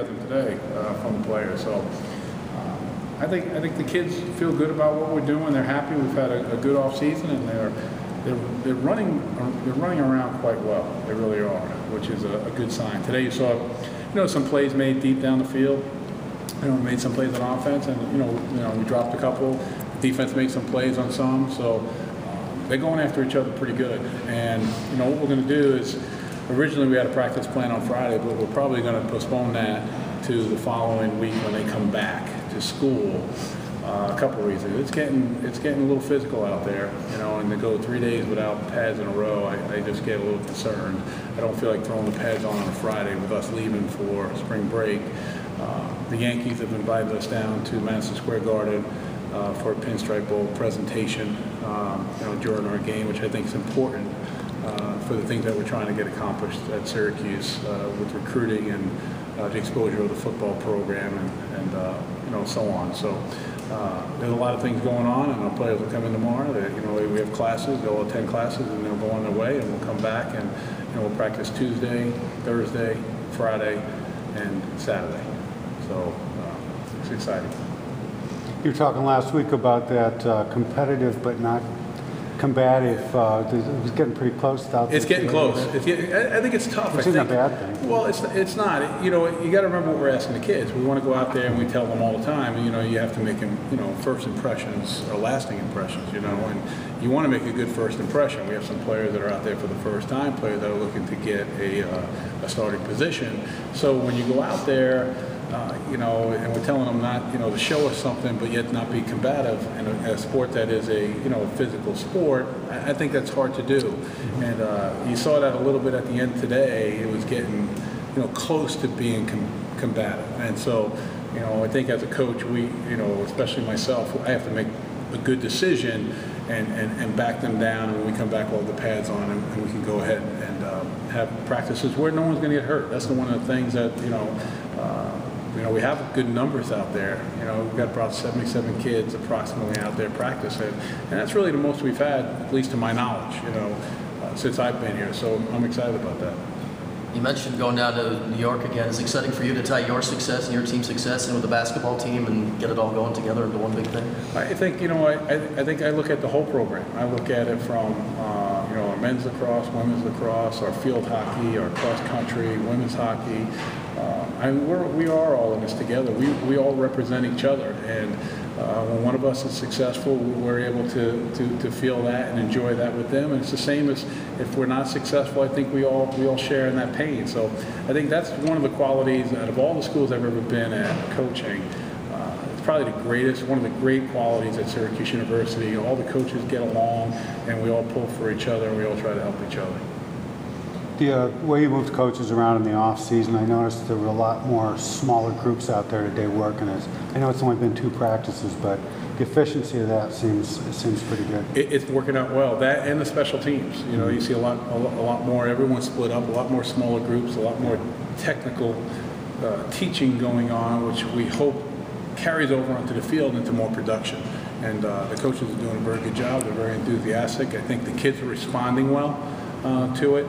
today from the players. So I think the kids feel good about what we're doing. They're happy. We've had a good off season, and they're running around quite well. They really are, which is a good sign. Today you saw some plays made deep down the field. We made some plays on offense, and we dropped a couple. Defense made some plays on some. So they're going after each other pretty good. And what we're going to do is, originally we had a practice plan on Friday, but we're probably going to postpone that to the following week when they come back to school. A couple of reasons. It's getting a little physical out there, and to go 3 days without pads in a row, I just get a little concerned. I don't feel like throwing the pads on a Friday with us leaving for spring break. The Yankees have invited us down to Madison Square Garden for a Pinstripe Bowl presentation during our game, which I think is important for the things that we're trying to get accomplished at Syracuse with recruiting and the exposure of the football program and so on. So there's a lot of things going on, and our players will come in tomorrow. We have classes, they'll attend classes, and they'll go on their way, and we'll come back and we'll practice Tuesday, Thursday, Friday, and Saturday. So it's exciting. You were talking last week about that competitive but not combative. It was getting pretty close. It's getting close. I think it's tough. Which isn't a bad thing. Well, it's not. You got to remember what we're asking the kids. We want to go out there and we tell them all the time. You have to make them. First impressions are lasting impressions. And you want to make a good first impression. We have some players that are out there for the first time, players that are looking to get a starting position. So when you go out there, and we're telling them not, to show us something, but yet not be combative in a sport that is a physical sport. I think that's hard to do, and you saw that a little bit at the end today. It was getting, close to being combative, and so, I think as a coach, we, especially myself, I have to make a good decision and back them down, and when we come back, we'll have the pads on, and we can go ahead and have practices where no one's going to get hurt. That's one of the things that we have good numbers out there. We've got about 77 kids approximately out there practicing, and that's really the most we've had, at least to my knowledge, since I've been here. So I'm excited about that. You mentioned going down to New York again. It's exciting for you to tie your success and your team's success in with the basketball team and get it all going together into one big thing. I think I think I look at the whole program. I look at it from our men's lacrosse, women's lacrosse, our field hockey, our cross country, women's hockey. We are all in this together. We all represent each other, and when one of us is successful, we're able to feel that and enjoy that with them. And it's the same as if we're not successful. I think we all share in that pain. So I think that's one of the qualities out of all the schools I've ever been at coaching. It's probably the greatest, one of the great qualities at Syracuse University. All the coaches get along, and we all pull for each other, and we all try to help each other. The way you moved coaches around in the off season, I noticed there were a lot more smaller groups out there today working. I know it's only been 2 practices, but the efficiency of that seems pretty good. It's working out well. That and the special teams. You see a lot more. Everyone's split up. A lot more smaller groups. A lot more technical teaching going on, which we hope carries over onto the field into more production. And the coaches are doing a very good job. They're very enthusiastic. I think the kids are responding well to it.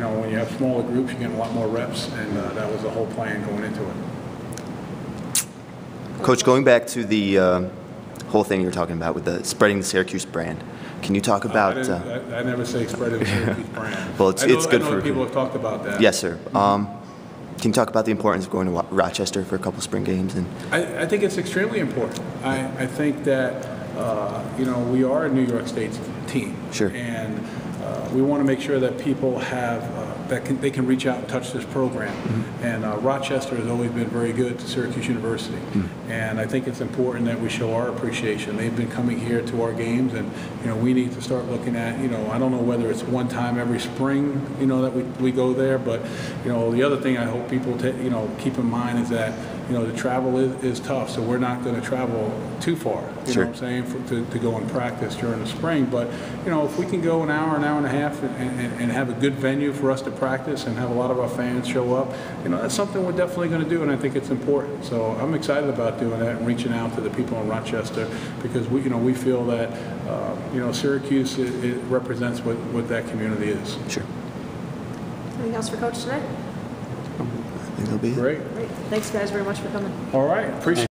When you have smaller groups, you're getting a lot more reps, and that was the whole plan going into it. Coach, going back to the whole thing you're talking about with the spreading the Syracuse brand, can you talk about? I never say spreading the Syracuse brand. Well, it's good for people have talked about that. Yes, sir. Can you talk about the importance of going to Rochester for a couple spring games? And I think it's extremely important. I think that we are a New York State's team. Sure. And we want to make sure that people have they can reach out and touch this program. Mm-hmm. And Rochester has always been very good to Syracuse University. Mm-hmm. And I think it's important that we show our appreciation. They've been coming here to our games, and we need to start looking at I don't know whether it's one time every spring that we go there, but the other thing I hope people keep in mind is that the travel is tough, so we're not going to travel too far. Sure. Know what I'm saying, to go and practice during the spring. But if we can go an hour and a half, and have a good venue for us to practice and have a lot of our fans show up, that's something we're definitely going to do, and I think it's important. So I'm excited about doing that and reaching out to the people in Rochester, because we feel that Syracuse it represents what that community is. Sure. Anything else for Coach today? think that'll be it. Great. Great. Thanks, guys, very much for coming. All right, appreciate